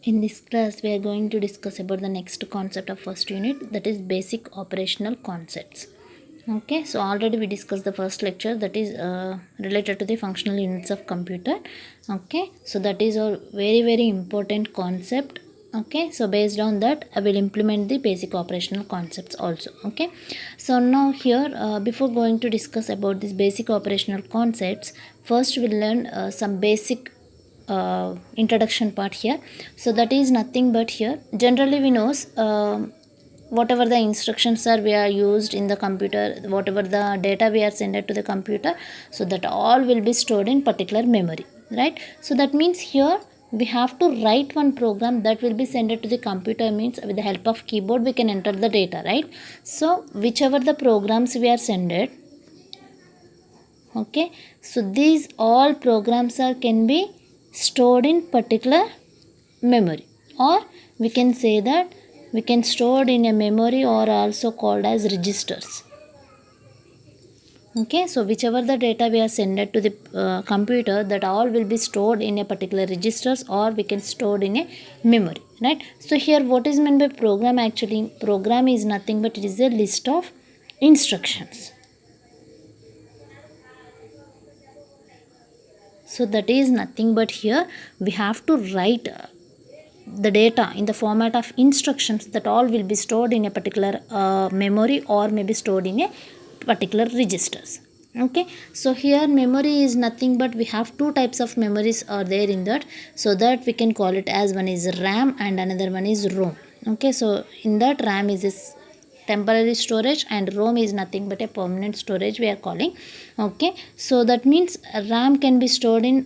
In this class, we are going to discuss about the next concept of first unit, that is basic operational concepts. Okay, so already we discussed the first lecture, that is related to the functional units of computer. Okay, so that is a very important concept. Okay, so based on that, I will implement the basic operational concepts also. Okay, so now here, before going to discuss about these basic operational concepts, first we'll learn some basic introduction part here. So that is nothing but here generally we knows whatever the instructions are we are used in the computer, whatever the data we are sent to the computer, so that all will be stored in particular memory, right? So that means here we have to write one program that will be sent to the computer, means with the help of keyboard we can enter the data, right? So whichever the programs we are sent, okay, so these all programs are can be stored in particular memory, or we can say that we can stored in a memory or also called as registers. Okay, so whichever the data we are sent to the computer, that all will be stored in a particular registers, or we can stored in a memory, right? So here what is meant by program? Actually program is nothing but it is a list of instructions. So that is nothing but here we have to write the data in the format of instructions, that all will be stored in a particular memory, or maybe stored in a particular registers. Okay, so here memory is nothing but we have two types of memories are there in that, so that we can call it as one is RAM and another one is ROM. Okay, so in that RAM is this temporary storage and ROM is nothing but a permanent storage we are calling. Okay, so that means RAM can be stored in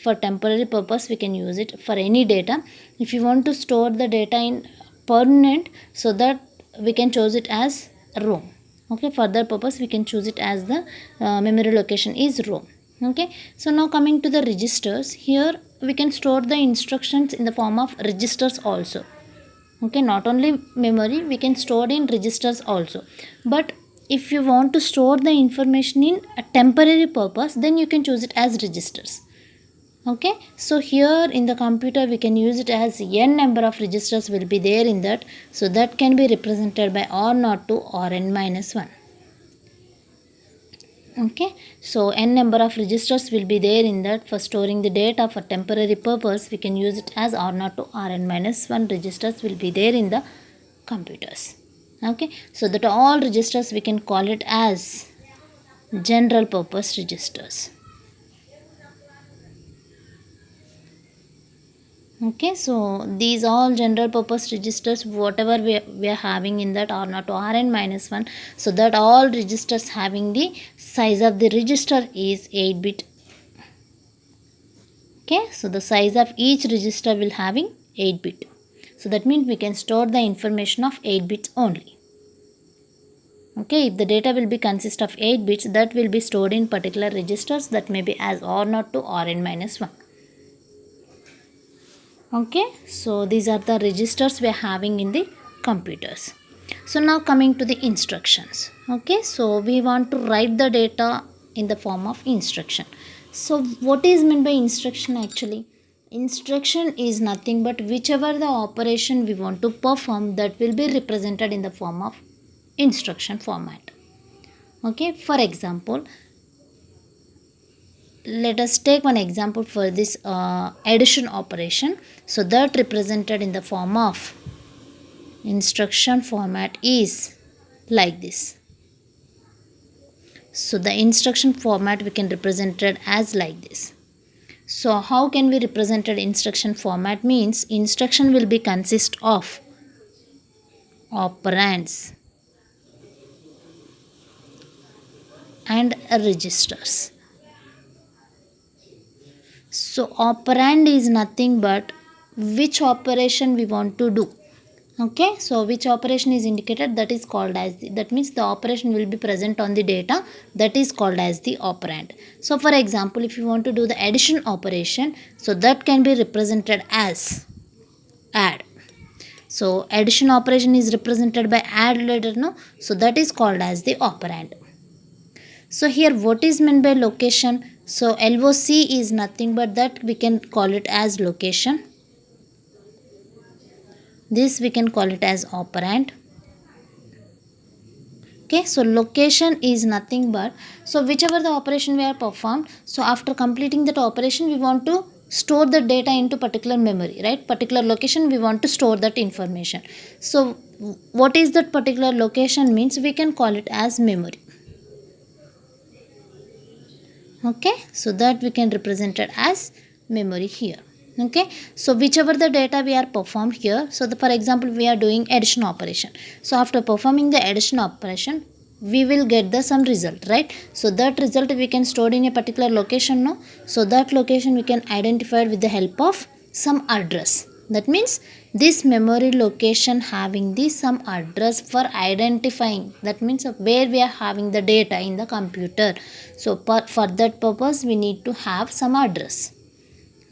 for temporary purpose, we can use it for any data. If you want to store the data in permanent, so that we can choose it as ROM. Okay, for that purpose we can choose it as the memory location is ROM. Okay, so now coming to the registers, here we can store the instructions in the form of registers also. Okay, not only memory, we can store in registers also, but if you want to store the information in a temporary purpose, then you can choose it as registers. Okay, so here in the computer we can use it as n number of registers will be there in that, so that can be represented by r0 to rn minus 1. Okay, so n number of registers will be there in that. For storing the data for temporary purpose, we can use it as r0 to rn minus 1 registers will be there in the computers. Okay, so that all registers we can call it as general purpose registers. Okay, so these all general purpose registers, whatever we are having in that r0 to rn minus 1, so that all registers having the size of the register is 8-bit. Okay, so the size of each register will having 8-bit, so that means we can store the information of 8 bits only. Okay, if the data will be consist of 8 bits, that will be stored in particular registers, that may be as r0 to rn minus 1. Okay, so these are the registers we are having in the computers. So now coming to the instructions. Okay, so we want to write the data in the form of instruction. So what is meant by instruction? Actually instruction is nothing but whichever the operation we want to perform, that will be represented in the form of instruction format. Okay, for example, let us take one example for this addition operation. So that represented in the form of instruction format is like this. So the instruction format we can represent it as like this. So how can we represent an instruction format? Means instruction will be consist of operands and registers. So operand is nothing but which operation we want to do. Okay, so which operation is indicated, that is called as that means the operation will be present on the data, that is called as the operand. So for example, if you want to do the addition operation, so that can be represented as add. So addition operation is represented by add letter, no? So that is called as the operand. So here what is meant by location? So LOC is nothing but that we can call it as location. This we can call it as operand. Okay, so location is nothing but, so whichever the operation we are performed, so after completing that operation we want to store the data into particular memory, right? Particular location we want to store that information. So what is that particular location means, we can call it as memory. Okay, so that we can represent it as memory here. Okay, so whichever the data we are performed here, so for example we are doing addition operation, so after performing the addition operation we will get the some result, right? So that result we can store in a particular location, no? So that location we can identify with the help of some address. That means this memory location having the some address for identifying, that means where we are having the data in the computer. So for that purpose we need to have some address.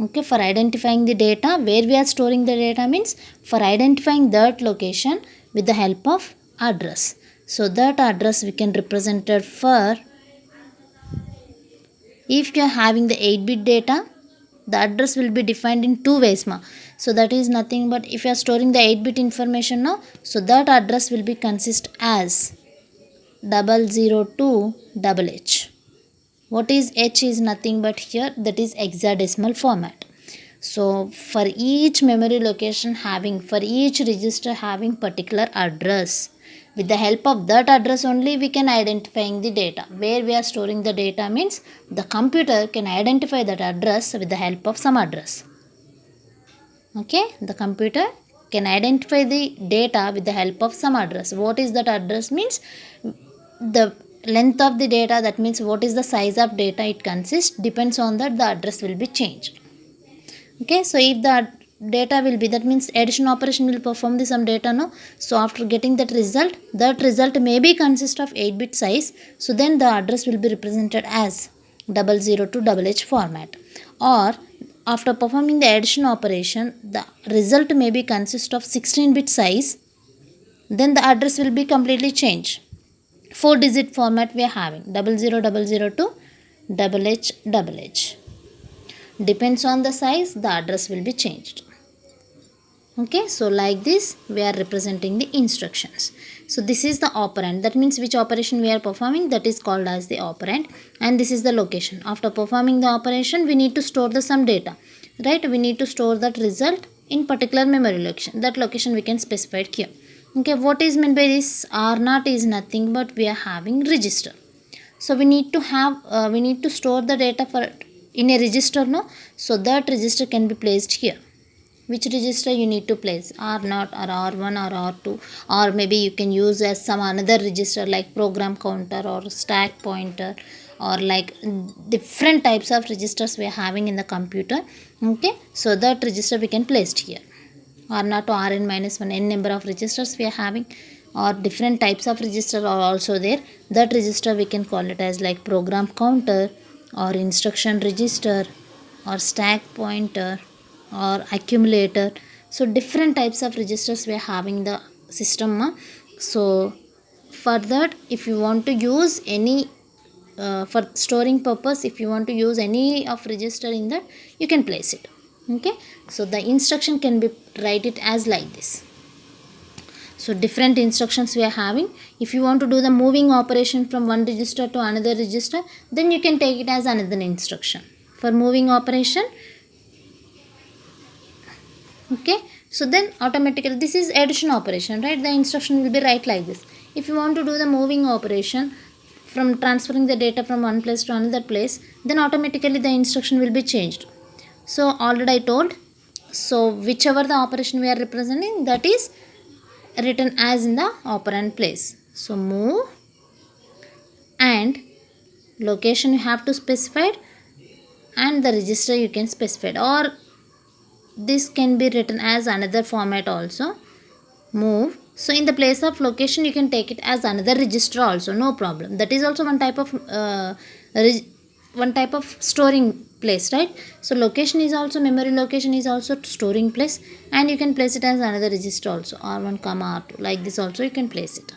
Okay, for identifying the data where we are storing the data means for identifying that location with the help of address. So that address we can represent it for, if you are having the 8-bit data, the address will be defined in two ways, ma. So that is nothing but, if you are storing the 8-bit information now, so that address will be consist as 002HH. What is H is nothing but here, that is hexadecimal format. So for each memory location having, for each register having particular address, with the help of that address only we can identifying the data. Where we are storing the data means the computer can identify that address with the help of some address. Okay, the computer can identify the data with the help of some address. What is that address means, the length of the data, that means what is the size of data it consists, depends on that the address will be changed. Okay, so if the data will be, that means addition operation will perform the some data, no? So after getting that result may be consist of 8-bit size, so then the address will be represented as 002HH format. Or after performing the addition operation, the result may be consist of 16-bit size, then the address will be completely changed. 4-digit format we are having, 00002HH. Depends on the size, the address will be changed. Okay, so like this we are representing the instructions. So this is the operand, that means which operation we are performing, that is called as the operand, and this is the location. After performing the operation we need to store the some data, right? We need to store that result in particular memory location. That location we can specify it here. Okay, what is meant by this? R0 is nothing but we are having register. So we need to have we need to store the data for in a register, no? So that register can be placed here. Which register you need to place, R0 or R1 or R2, or maybe you can use as some another register like program counter or stack pointer, or like different types of registers we are having in the computer. Okay, so that register we can place here. R0 to Rn minus 1, n number of registers we are having, or different types of register are also there. That register we can call it as like program counter or instruction register or stack pointer or accumulator. So different types of registers we are having in the system. So for that, if you want to use any for storing purpose, if you want to use any of register in that, you can place it. Okay, so the instruction can be write it as like this. So different instructions we are having. If you want to do the moving operation from one register to another register, then you can take it as another instruction for moving operation. Okay, so then automatically this is addition operation, right? The instruction will be right like this. If you want to do the moving operation from transferring the data from one place to another place, then automatically the instruction will be changed. So already I told, so whichever the operation we are representing, that is written as in the operand place. So move and location you have to specify, and the register you can specify, or this can be written as another format also, move. So in the place of location you can take it as another register also, no problem. That is also one type of storing place, right? So location is also, memory location is also storing place, and you can place it as another register also, R1 comma R2, like this also you can place it.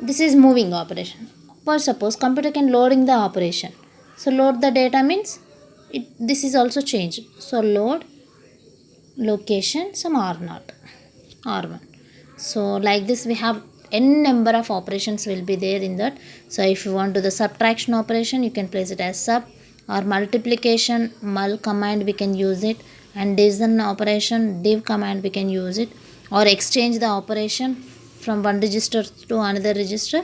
This is moving operation. For suppose computer can loading the operation, so load the data means this is also changed. So load location some R0. R1. So like this we have n number of operations will be there in that. So if you want to the subtraction operation, you can place it as sub, or multiplication mul command we can use it, and division operation div command we can use it, or exchange the operation from one register to another register,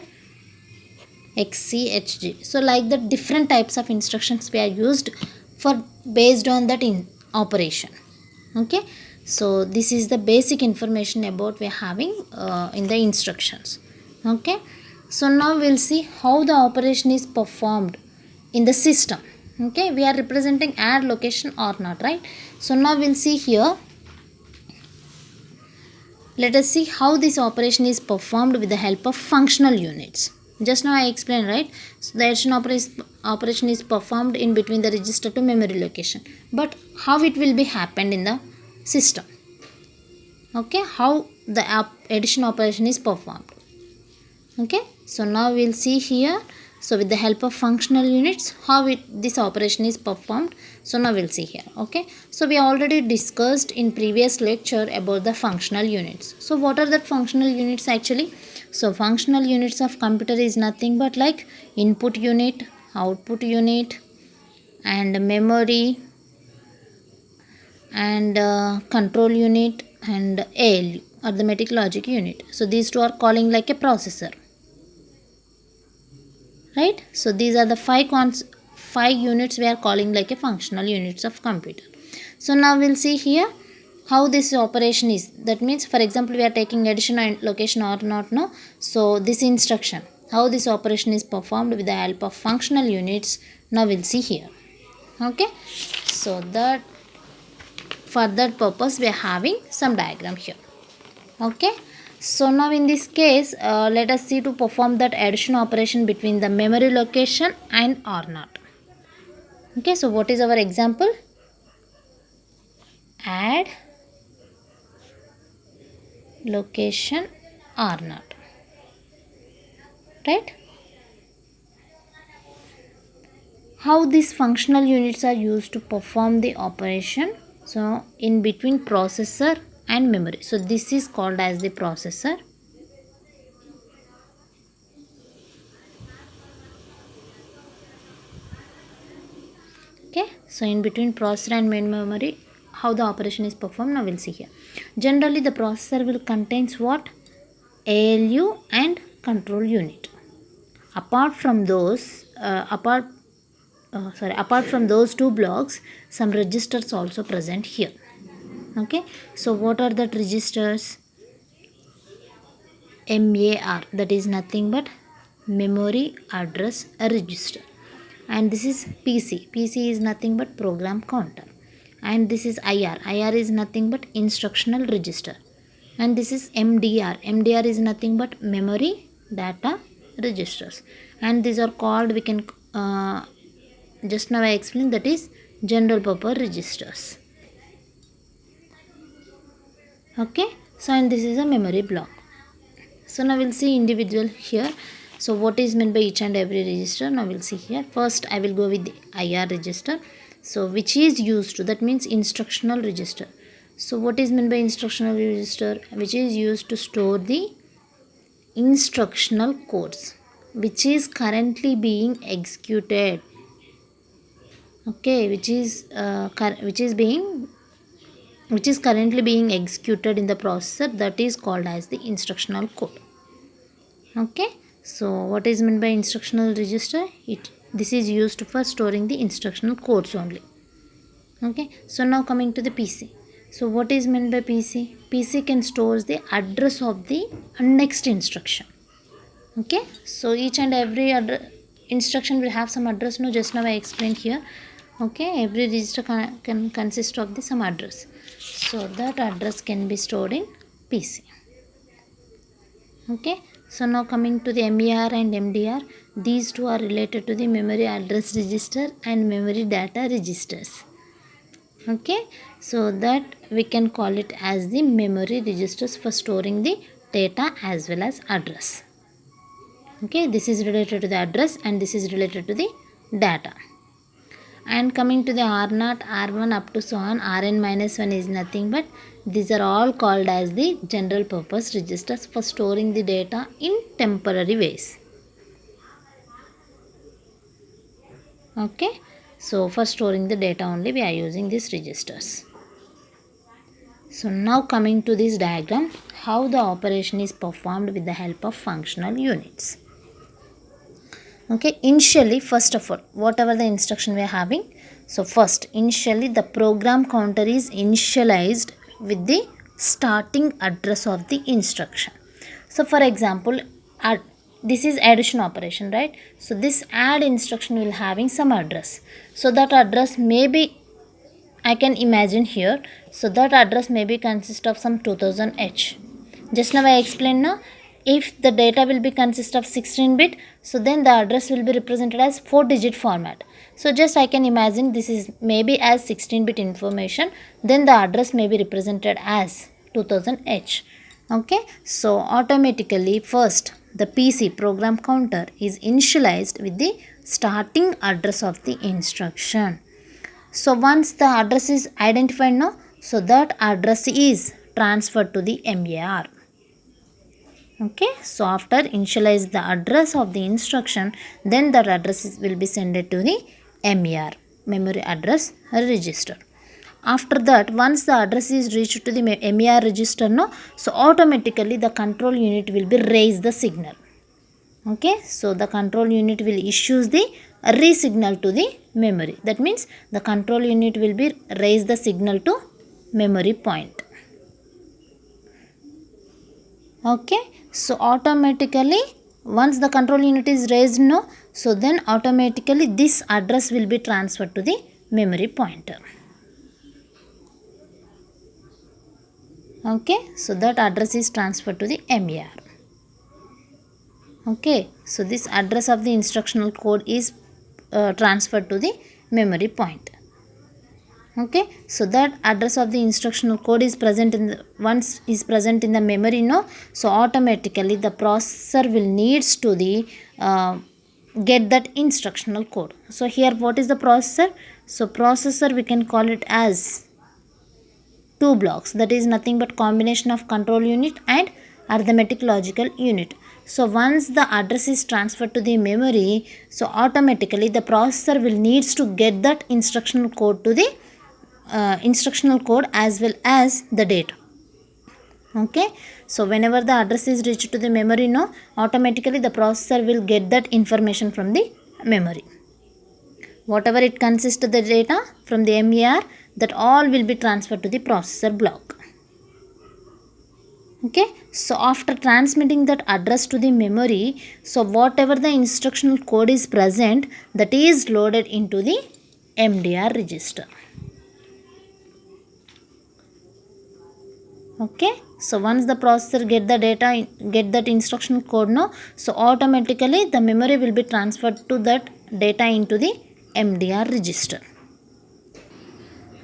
XCHG. So like the different types of instructions we are used for based on that in operation. Okay, so this is the basic information about we are having in the instructions. Okay, so now we'll see how the operation is performed in the system. Okay, we are representing add location or not, right? So now we'll see here. Let us see how this operation is performed with the help of functional units. Just now I explained, right? So the addition operation is performed in between the register to memory location. But how it will be happened in the system? Okay, how the addition operation is performed. Okay, so now we'll see here. So with the help of functional units, how this operation is performed. So now we'll see here. Okay, so we already discussed in previous lecture about the functional units. So what are the functional units actually? So functional units of computer is nothing but like input unit, output unit, and memory, and control unit, and ALU, arithmetic logic unit. So these two are calling like a processor. Right, so these are the five units we are calling like a functional units of computer. So now we'll see here how this operation is. That means, for example, we are taking addition and location or not, no. So this instruction, how this operation is performed with the help of functional units, now we'll see here. Okay, so that for that purpose we are having some diagram here. Okay, so now in this case let us see to perform that addition operation between the memory location and R0. Okay, so what is our example? Add location R0, right? How these functional units are used to perform the operation? So in between processor and memory. So this is called as the processor. Okay, so in between processor and main memory, how the operation is performed, now we'll see here. Generally the processor will contains what? ALU and control unit. Apart from those apart from those two blocks, some registers also present here. Okay, so what are that registers? MAR, that is nothing but memory address register, and this is PC is nothing but program counter, and this is IR is nothing but instructional register, and this is MDR is nothing but memory data registers, and these are called, we can just now I explained, that is general purpose registers. Okay, so and this is a memory block. So now we'll see individual here. So what is meant by each and every register, now we'll see here. First I will go with the IR register, so which is used to, that means instructional register. So what is meant by instructional register? Which is used to store the instructional codes which is currently being executed. Okay, which is currently being executed in the processor, that is called as the instructional code. Okay, so what is meant by instructional register? This is used for storing the instructional codes only. Okay, so now coming to the PC. So what is meant by PC? PC can store the address of the next instruction. Okay, so each and every instruction will have some address. No, just now I explained here. Okay, every register can consist of some address, so that address can be stored in PC. Okay, so now coming to the MER and MDR, these two are related to the memory address register and memory data registers. Okay, so that we can call it as the memory registers for storing the data as well as address. Okay, this is related to the address and this is related to the data. And coming to the R0, R1 up to so on, Rn minus 1 is nothing but These are all called as the general purpose registers for storing the data in temporary ways. Okay, so for storing the data only we are using these registers. So now coming to this diagram, how the operation is performed with the help of functional units. Okay, initially, first of all, whatever the instruction we are having, so first initially the program counter is initialized with the starting address of the instruction. So for example, this is addition operation, right? So this add instruction will having some address. So that address may be, I can imagine here, so that address may be consist of some 2000H. Just now I explained now, if the data will be consist of 16-bit, so then the address will be represented as 4-digit format. So just I can imagine this is maybe as 16-bit information, then the address may be represented as 2000H. Okay, so automatically first the PC program counter is initialized with the starting address of the instruction. So once the address is identified now, so that address is transferred to the MAR. Okay, so after initialize the address of the instruction, then that address will be sent to the MER, memory address register. After that, once the address is reached to the MER register, no, so automatically the control unit will be raise the signal. Okay, so the control unit will issues the re-signal to the memory. That means the control unit will be raise the signal to memory point. Okay, so automatically once the control unit is raised, no, so then automatically this address will be transferred to the memory pointer. Okay, so that address is transferred to the MER. Okay, so this address of the instructional code is transferred to the memory point. Okay, so that address of the instructional code is present in the, once is present in the memory, no, so automatically the processor will needs to the get that instructional code. So here what is the processor? So processor we can call it as two blocks, that is nothing but combination of control unit and arithmetic logical unit. So once the address is transferred to the memory, so automatically the processor will needs to get that instructional code to the instructional code as well as the data. Okay, so whenever the address is reached to the memory, no, automatically the processor will get that information from the memory. Whatever it consists of the data from the MER, that all will be transferred to the processor block. Okay, so after transmitting that address to the memory, so whatever the instructional code is present, that is loaded into the MDR register. Okay, so once the processor get the data, get that instruction code, no, so automatically the memory will be transferred to that data into the MDR register.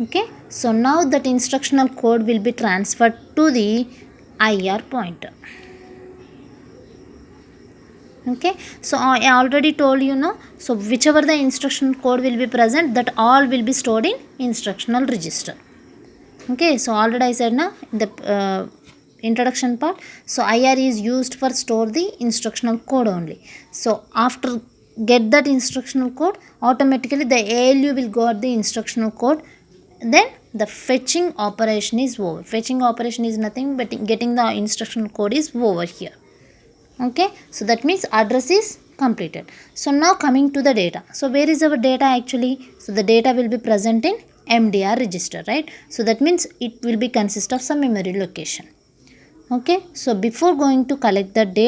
Okay, so now that instructional code will be transferred to the IR pointer. Okay, so I already told you, no, so whichever the instruction code will be present, that all will be stored in instructional register. Okay, so already I said now in the introduction part, so IR is used for store the instructional code only. So after get that instructional code, automatically the ALU will got the instructional code, then the fetching operation is over. Fetching operation is nothing but getting the instructional code is over here. Okay, so that means address is completed. So now coming to the data. So where is our data actually? So the data will be present in MDR register, right? So that means it will be consist of some memory location. Okay, so before going to collect the data,